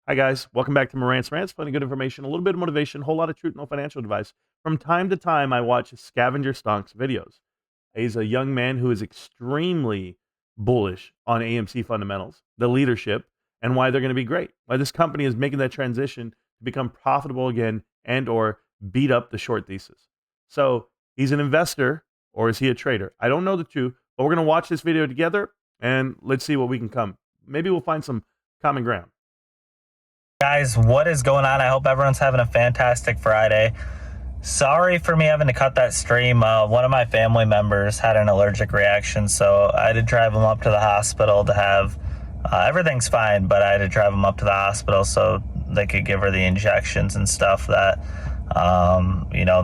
Hi, guys. Welcome back to Morant's Rants. Plenty of good information, a little bit of motivation, a whole lot of truth, no financial advice. From time to time, I watch Scavenger Stonk's videos. He's a young man who is extremely bullish on AMC fundamentals, the leadership, and why they're going to be great. Why this company is making that transition to become profitable again and or beat up the short thesis. So he's an investor, or is he a trader? I don't know the two, but we're going to watch this video together and let's see what we can come. Maybe we'll find some common ground. Guys, what is going on? I hope everyone's having a fantastic Friday. Sorry for me having to cut that stream. One of my family members had an allergic reaction, so I had to drive him up to the hospital to have, everything's fine, but I had to drive him up to the hospital so they could give her the injections and stuff that,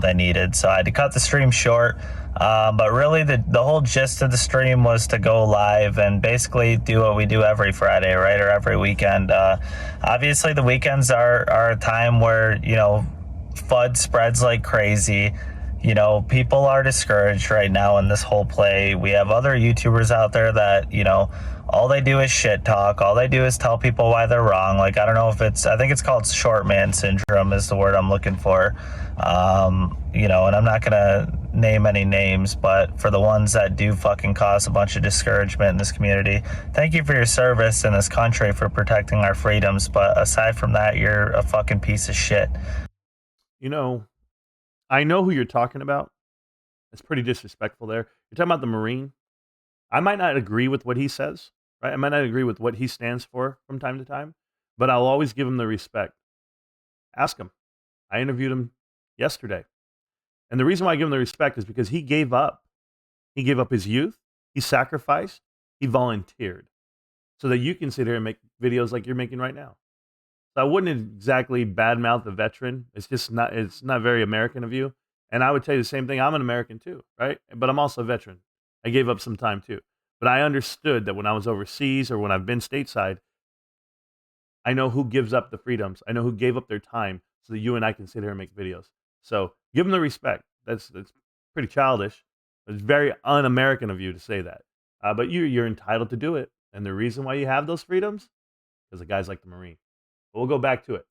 they needed. So I had to cut the stream short. But really the whole gist of the stream was to go live and basically do what we do every Friday, right? Or every weekend. Obviously the weekends are a time where, FUD spreads like crazy. People are discouraged right now in this whole play. We have other YouTubers out there that, all they do is shit talk. All they do is tell people why they're wrong. Like, I don't know if I think it's called short man syndrome is the word I'm looking for. And I'm not going to name any names, but for the ones that do fucking cause a bunch of discouragement in this community, thank you for your service in this country for protecting our freedoms. But aside from that, you're a fucking piece of shit. I know who you're talking about. It's pretty disrespectful there. You're talking about the Marine. I might not agree with what he says, right? I might not agree with what he stands for from time to time, but I'll always give him the respect. Ask him. I interviewed him yesterday. And the reason why I give him the respect is because he gave up. He gave up his youth. He sacrificed. He volunteered so that you can sit here and make videos like you're making right now. So I wouldn't exactly badmouth the veteran. It's not very American of you. And I would tell you the same thing. I'm an American too, right? But I'm also a veteran. I gave up some time too. But I understood that when I was overseas or when I've been stateside, I know who gives up the freedoms. I know who gave up their time so that you and I can sit here and make videos. So give them the respect. That's pretty childish. It's very un-American of you to say that. But you're entitled to do it. And the reason why you have those freedoms is the guys like the Marine. But we'll go back to it.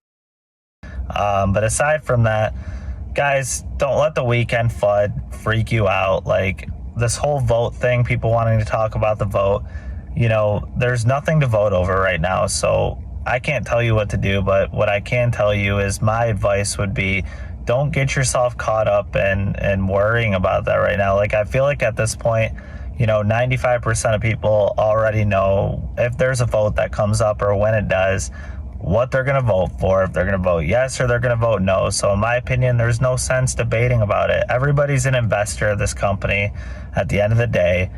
But aside from that, guys, don't let the weekend FUD freak you out. Like, this whole vote thing, people wanting to talk about the vote, there's nothing to vote over right now. So I can't tell you what to do, but what I can tell you is my advice would be don't get yourself caught up in worrying about that right now. Like, I feel like at this point, 95% of people already know if there's a vote that comes up or when it does, what they're going to vote for, if they're going to vote yes or they're going to vote no. So in my opinion, there's no sense debating about it. Everybody's an investor of this company at the end of the day.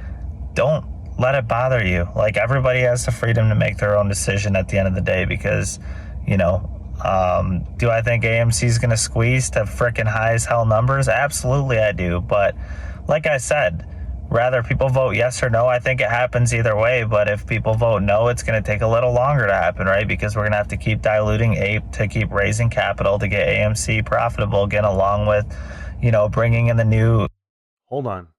Don't let it bother you. Like, everybody has the freedom to make their own decision at the end of the day because, do I think AMC is going to squeeze to freaking high as hell numbers? Absolutely I do. But like I said, rather people vote yes or no, I think it happens either way. But if people vote no, it's going to take a little longer to happen, right? Because we're going to have to keep diluting APE to keep raising capital to get AMC profitable again, along with, bringing in the new. Hold on.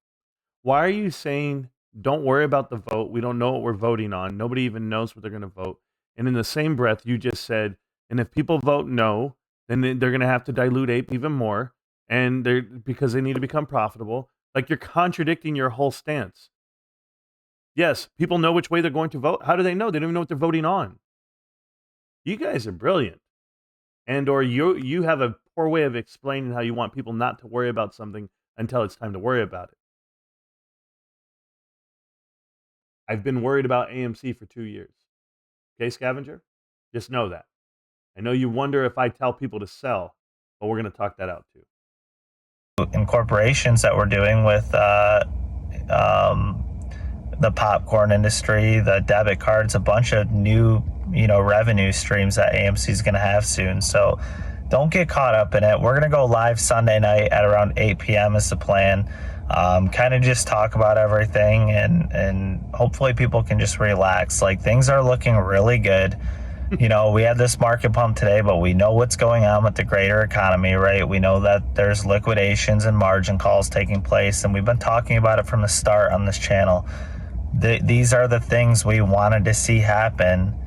Why are you saying don't worry about the vote? We don't know what we're voting on. Nobody even knows what they're going to vote. And in the same breath, you just said, and if people vote no, then they're going to have to dilute APE even more, and because they need to become profitable. Like, you're contradicting your whole stance. Yes, people know which way they're going to vote. How do they know? They don't even know what they're voting on. You guys are brilliant. And or you have a poor way of explaining how you want people not to worry about something until it's time to worry about it. I've been worried about AMC for 2 years. Okay, Scavenger? Just know that. I know you wonder if I tell people to sell, but we're going to talk that out too. Incorporations that we're doing with the popcorn industry, the debit cards, a bunch of new, revenue streams that AMC is going to have soon. So don't get caught up in it. We're going to go live Sunday night at around 8 p.m. is the plan. Kind of just talk about everything and hopefully people can just relax. Like, things are looking really good. We had this market pump today, but we know what's going on with the greater economy, right? We know that there's liquidations and margin calls taking place, and we've been talking about it from the start on this channel. These are the things we wanted to see happen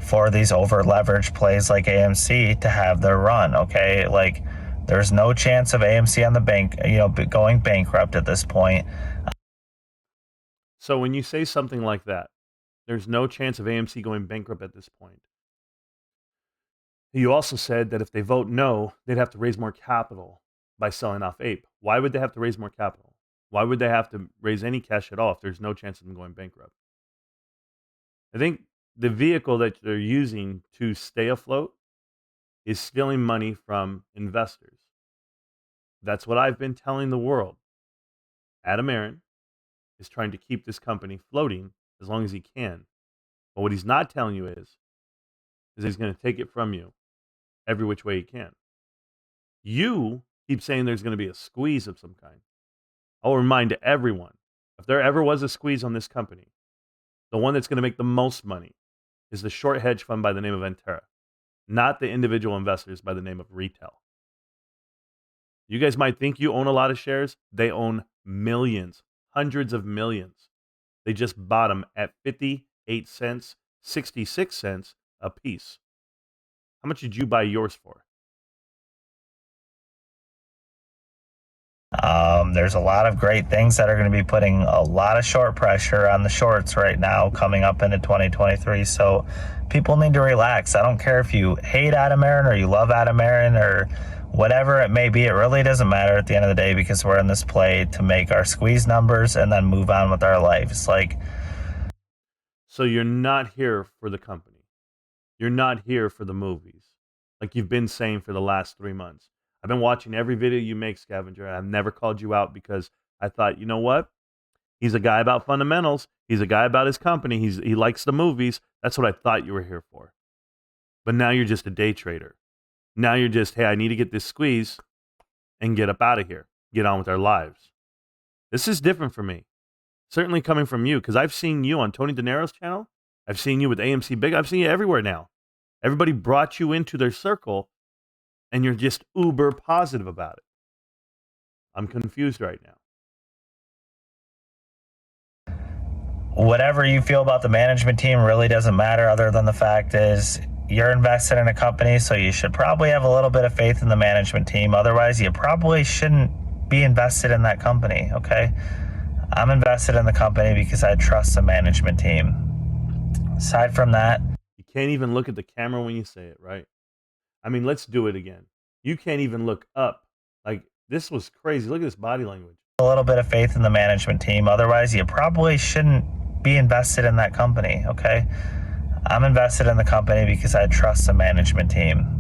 for these over leveraged plays like AMC to have their run. Okay, like there's no chance of AMC on the bank, going bankrupt at this point. So when you say something like that, there's no chance of AMC going bankrupt at this point. You also said that if they vote no, they'd have to raise more capital by selling off Ape. Why would they have to raise more capital? Why would they have to raise any cash at all if there's no chance of them going bankrupt? I think the vehicle that they're using to stay afloat is stealing money from investors. That's what I've been telling the world. Adam Aaron is trying to keep this company floating as long as he can. But what he's not telling you is he's going to take it from you every which way he can. You keep saying there's going to be a squeeze of some kind. I'll remind everyone, if there ever was a squeeze on this company, the one that's going to make the most money is the short hedge fund by the name of Entera, not the individual investors by the name of retail. You guys might think you own a lot of shares. They own millions, hundreds of millions. They just bought them at 58 cents, 66 cents a piece. How much did you buy yours for? There's a lot of great things that are going to be putting a lot of short pressure on the shorts right now coming up into 2023. So people need to relax. I don't care if you hate Adam Aaron or you love Adam Aaron or whatever it may be. It really doesn't matter at the end of the day because we're in this play to make our squeeze numbers and then move on with our lives. So you're not here for the company. You're not here for the movies, like you've been saying for the last 3 months. I've been watching every video you make, Scavenger, and I've never called you out because I thought, you know what? He's a guy about fundamentals. He's a guy about his company. He likes the movies. That's what I thought you were here for. But now you're just a day trader. Now you're just, hey, I need to get this squeeze and get up out of here. Get on with our lives. This is different for me. Certainly coming from you, because I've seen you on Tony De Niro's channel. I've seen you with AMC Big. I've seen you everywhere now. Everybody brought you into their circle, and you're just uber positive about it. I'm confused right now. Whatever you feel about the management team really doesn't matter, other than the fact is you're invested in a company, so you should probably have a little bit of faith in the management team. Otherwise, you probably shouldn't be invested in that company, okay? I'm invested in the company because I trust the management team. Aside from that, You can't even look at the camera when you say it, right? I mean, let's do it again. You can't even look up. Like, this was crazy. Look at this body language. a little bit of faith in the management team. Otherwise, you probably shouldn't be invested in that company, okay? I'm invested in the company because I trust the management team.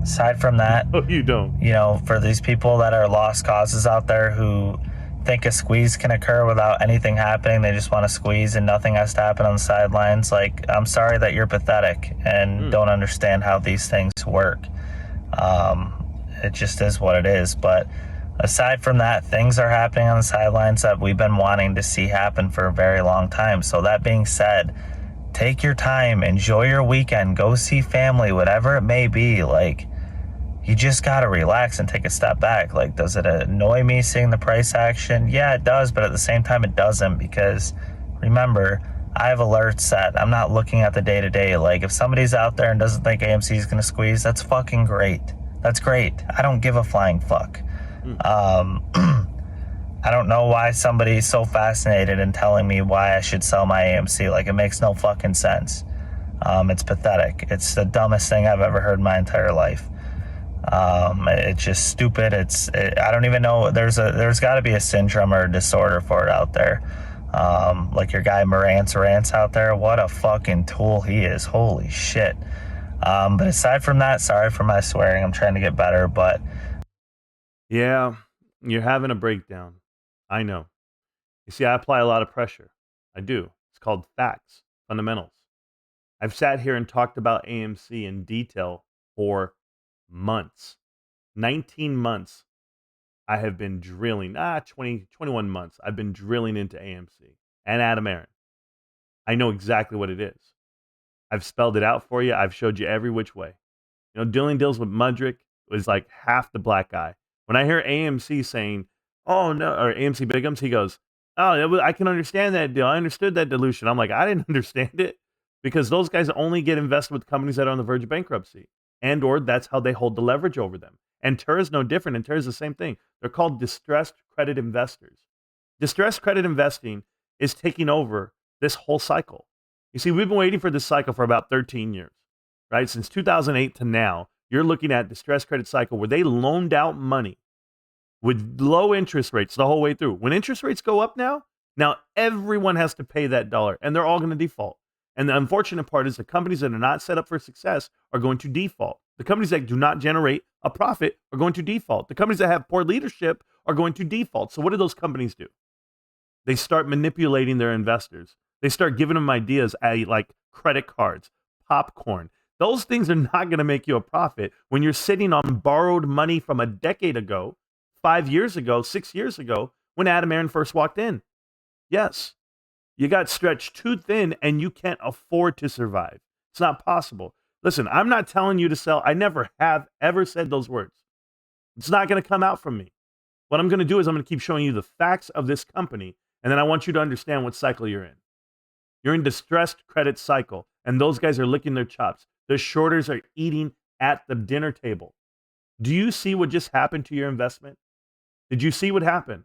Aside from that, Oh, you don't. For these people that are lost causes out there who think a squeeze can occur without anything happening, they just want to squeeze and nothing has to happen on the sidelines. Like, I'm sorry that you're pathetic and don't understand how these things work. It just is what it is. But aside from that, things are happening on the sidelines that we've been wanting to see happen for a very long time. So that being said, take your time, enjoy your weekend, go see family, whatever it may be. Like, you just got to relax and take a step back. Like, does it annoy me seeing the price action? Yeah, it does, but at the same time, it doesn't, because remember, I have alerts set. I'm not looking at the day-to-day. Like, if somebody's out there and doesn't think AMC is going to squeeze, that's fucking great. That's great. I don't give a flying fuck. I don't know why somebody's so fascinated in telling me why I should sell my AMC. Like, it makes no fucking sense. It's pathetic. It's the dumbest thing I've ever heard in my entire life. It's just stupid. I don't even know. There's got to be a syndrome or a disorder for it out there. Like your guy Rants out there. What a fucking tool he is. Holy shit. But aside from that, sorry for my swearing. I'm trying to get better, but Yeah, you're having a breakdown. I know. You see, I apply a lot of pressure. I do. It's called facts, fundamentals. I've sat here and talked about AMC in detail for months. 19 months I have been drilling, 21 months. I've been drilling into AMC and Adam Aaron. I know exactly what it is. I've spelled it out for you. I've showed you every which way. Dealing deals with Mudrick was like half the black guy. When I hear AMC saying, oh no, or AMC Bigums, he goes, oh, I can understand that deal. I understood that dilution. I'm like, I didn't understand it. because those guys only get invested with companies that are on the verge of bankruptcy, and or that's how they hold the leverage over them. And Terra is no different. And Terra is the same thing. They're called distressed credit investors. Distressed credit investing is taking over this whole cycle. You see, we've been waiting for this cycle for about 13 years, right? Since 2008 to now, you're looking at distressed credit cycle where they loaned out money with low interest rates the whole way through. When interest rates go up now everyone has to pay that dollar, and they're all going to default. And the unfortunate part is the companies that are not set up for success are going to default. The companies that do not generate a profit are going to default. The companies that have poor leadership are going to default. So what do those companies do? They start manipulating their investors. They start giving them ideas like credit cards, popcorn. Those things are not going to make you a profit when you're sitting on borrowed money from a decade ago, 5 years ago, 6 years ago, when Adam Aaron first walked in. Yes, you got stretched too thin and you can't afford to survive. It's not possible. Listen, I'm not telling you to sell. I never have ever said those words. It's not going to come out from me. What I'm going to do is I'm going to keep showing you the facts of this company, and then I want you to understand what cycle you're in. You're in distressed credit cycle, and those guys are licking their chops. The shorters are eating at the dinner table. Do you see what just happened to your investment? Did you see what happened?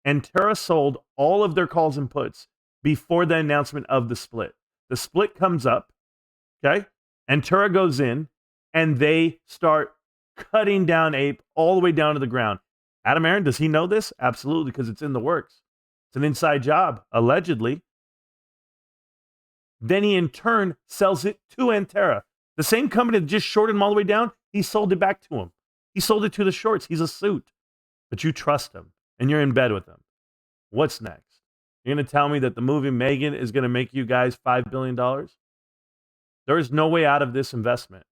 And Terra sold all of their calls and puts before the announcement of the split. The split comes up, okay? And Terra goes in, and they start cutting down Ape all the way down to the ground. Adam Aaron, does he know this? Absolutely, because it's in the works. It's an inside job, allegedly. Then he, in turn, sells it to Antera. The same company that just shorted him all the way down, he sold it back to him. He sold it to the shorts. He's a suit. But you trust him, and you're in bed with him. What's next? You're going to tell me that the movie Megan is going to make you guys $5 billion? There is no way out of this investment.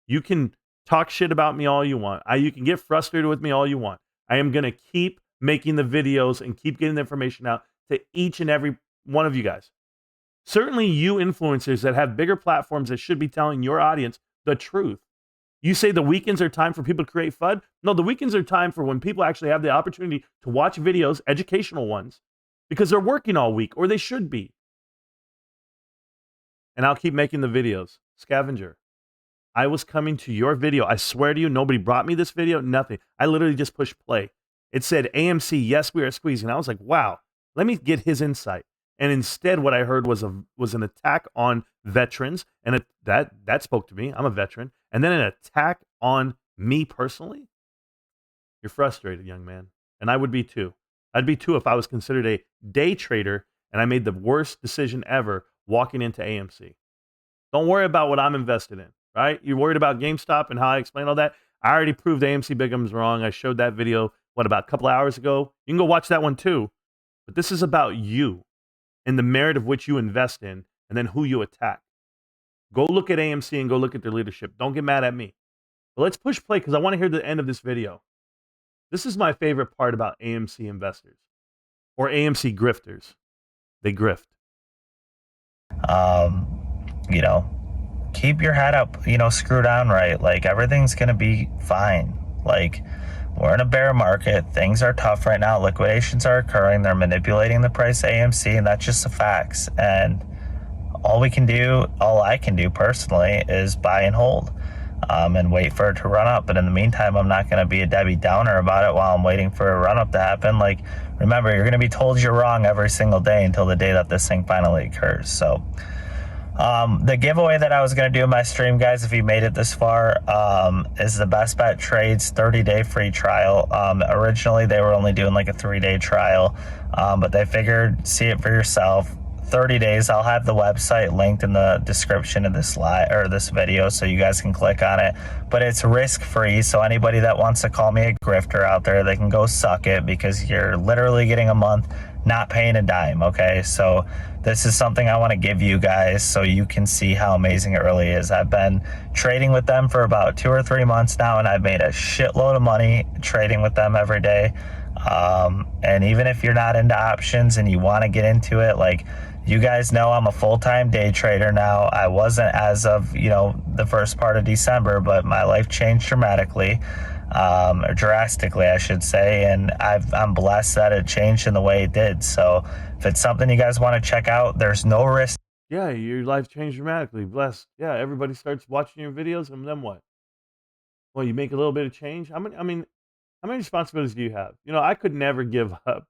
You can talk shit about me all you want. You can get frustrated with me all you want. I am going to keep making the videos and keep getting the information out to each and every one of you guys. Certainly you influencers that have bigger platforms that should be telling your audience the truth. You say the weekends are time for people to create FUD? No, the weekends are time for when people actually have the opportunity to watch videos, educational ones, because they're working all week, or they should be. And I'll keep making the videos. Scavenger. I was coming to your video. I swear to you, nobody brought me this video, nothing. I literally just pushed play. It said, AMC, yes, we are squeezing. I was like, wow, let me get his insight. And instead, what I heard was an attack on veterans, and that spoke to me. I'm a veteran. And then an attack on me personally. You're frustrated, young man. And I would be too. I'd be too if I was considered a day trader and I made the worst decision ever walking into AMC. Don't worry about what I'm invested in, right? You're worried about GameStop and how I explain all that. I already proved AMC Bigum's wrong. I showed that video, about a couple of hours ago? You can go watch that one too. But this is about you and the merit of which you invest in and then who you attack. Go look at AMC and go look at their leadership. Don't get mad at me. But let's push play because I want to hear the end of this video. This is my favorite part about AMC investors or AMC grifters. They grift. Keep your head up, screw down right. Like, everything's going to be fine. Like, we're in a bear market. Things are tough right now. Liquidations are occurring. They're manipulating the price of AMC, and that's just the facts. And all I can do personally is buy and hold and wait for it to run up. But in the meantime, I'm not going to be a Debbie Downer about it while I'm waiting for a run up to happen. Like, remember, you're going to be told you're wrong every single day until the day that this thing finally occurs. So the giveaway that I was going to do in my stream, guys, if you made it this far, is the Best Bet Trades 30-day free trial. Originally, they were only doing like a 3-day trial, but they figured, see it for yourself. 30 days. I'll have the website linked in the description of this this video so you guys can click on it. But it's risk-free, so anybody that wants to call me a grifter out there, they can go suck it because you're literally getting a month not paying a dime, okay? So this is something I want to give you guys so you can see how amazing it really is. I've been trading with them for about 2 or 3 months now, and I've made a shitload of money trading with them every day. And even if you're not into options and you want to get into it, like, you guys know I'm a full-time day trader now. I wasn't as of, the first part of December, but my life changed dramatically, or drastically, I should say. And I'm blessed that it changed in the way it did. So if it's something you guys want to check out, there's no risk Yeah, your life changed dramatically. Blessed. Yeah, everybody starts watching your videos, and then what? Well, you make a little bit of change. How many responsibilities do you have? You know, I could never give up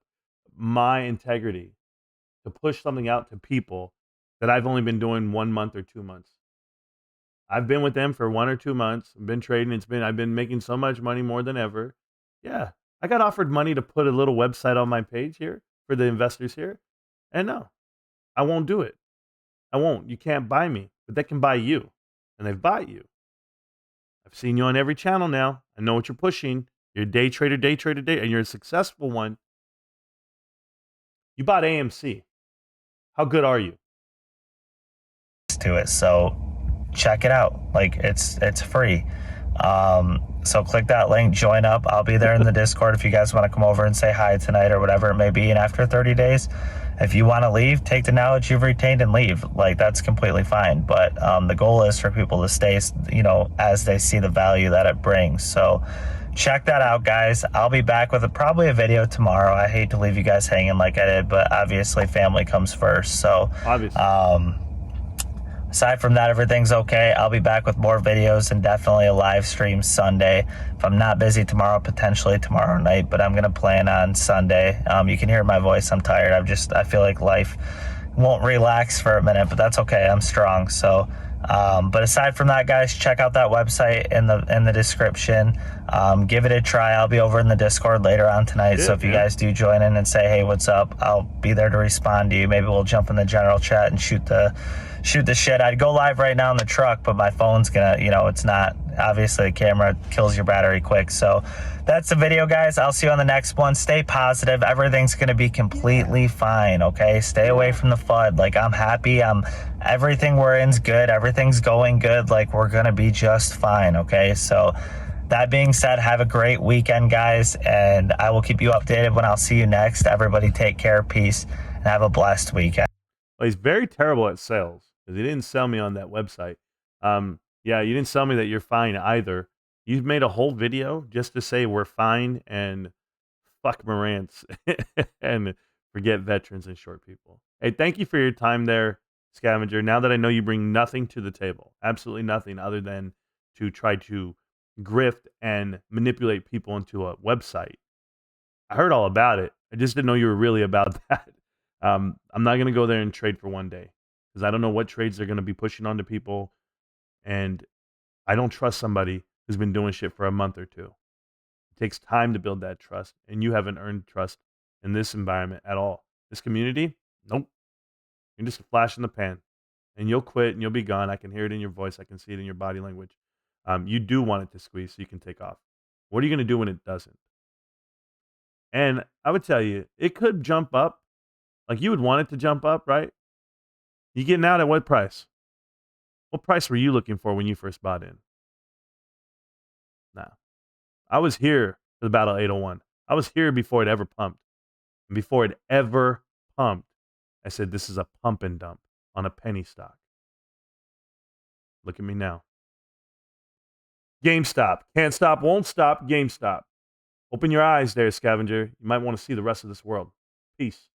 my integrity to push something out to people that I've only been doing 1 month or 2 months. I've been with them for 1 or 2 months. I've been trading. I've been making so much money more than ever. Yeah. I got offered money to put a little website on my page here for the investors here. And no, I won't do it. I won't. You can't buy me, but they can buy you. And they've bought you. I've seen you on every channel now. I know what you're pushing. You're a day trader, and you're a successful one. You bought AMC. How good are you? To it. So check it out. Like it's free. So click that link, join up. I'll be there in the Discord if you guys want to come over and say hi tonight or whatever it may be. And after 30 days, if you want to leave, take the knowledge you've retained and leave. Like that's completely fine. But the goal is for people to stay, you know, as they see the value that it brings. So check that out, guys. I'll be back with probably a video tomorrow. I hate to leave you guys hanging like I did, but obviously family comes first. So Obviously. aside from that, everything's okay. I'll be back with more videos and definitely a live stream Sunday. If I'm not busy tomorrow, potentially tomorrow night, but I'm going to plan on Sunday. You can hear my voice. I'm tired. I feel like life won't relax for a minute, but that's okay. I'm strong. So, but aside from that, guys, check out that website in the description. Give it a try. I'll be over in the Discord later on tonight. So if you guys do join in and say, hey, what's up? I'll be there to respond to you. Maybe we'll jump in the general chat and shoot the shit. I'd go live right now in the truck, but my phone's gonna, you know, it's not, obviously the camera kills your battery quick. So that's the video, guys. I'll see you on the next one. Stay positive. Everything's gonna be completely fine, okay? Stay away from the FUD. Like, I'm happy. Everything we're in's good. Everything's going good. Like, we're gonna be just fine, okay? So that being said, have a great weekend, guys, and I will keep you updated when I'll see you next. Everybody take care, peace, and have a blessed weekend. Well, he's very terrible at sales because he didn't sell me on that website. Yeah, you didn't sell me that you're fine either. You've made a whole video just to say we're fine and fuck Morant's and forget veterans and short people. Hey, thank you for your time there, Scavenger. Now that I know you bring nothing to the table, absolutely nothing other than to try to grift and manipulate people into a website. I heard all about it. I just didn't know you were really about that. I'm not going to go there and trade for one day because I don't know what trades they're going to be pushing onto people. And I don't trust somebody who's been doing shit for a month or two. It takes time to build that trust, and you haven't earned trust in this environment at all. This community, nope. You're just a flash in the pan, and you'll quit and you'll be gone. I can hear it in your voice. I can see it in your body language. You do want it to squeeze so you can take off. What are you going to do when it doesn't? And I would tell you, it could jump up. Like you would want it to jump up, right? You getting out at what price? What price were you looking for when you first bought in? Nah. I was here for the Battle 801. I was here before it ever pumped. And before it ever pumped, I said, this is a pump and dump on a penny stock. Look at me now. GameStop. Can't stop, won't stop. GameStop. Open your eyes there, Scavenger. You might want to see the rest of this world. Peace.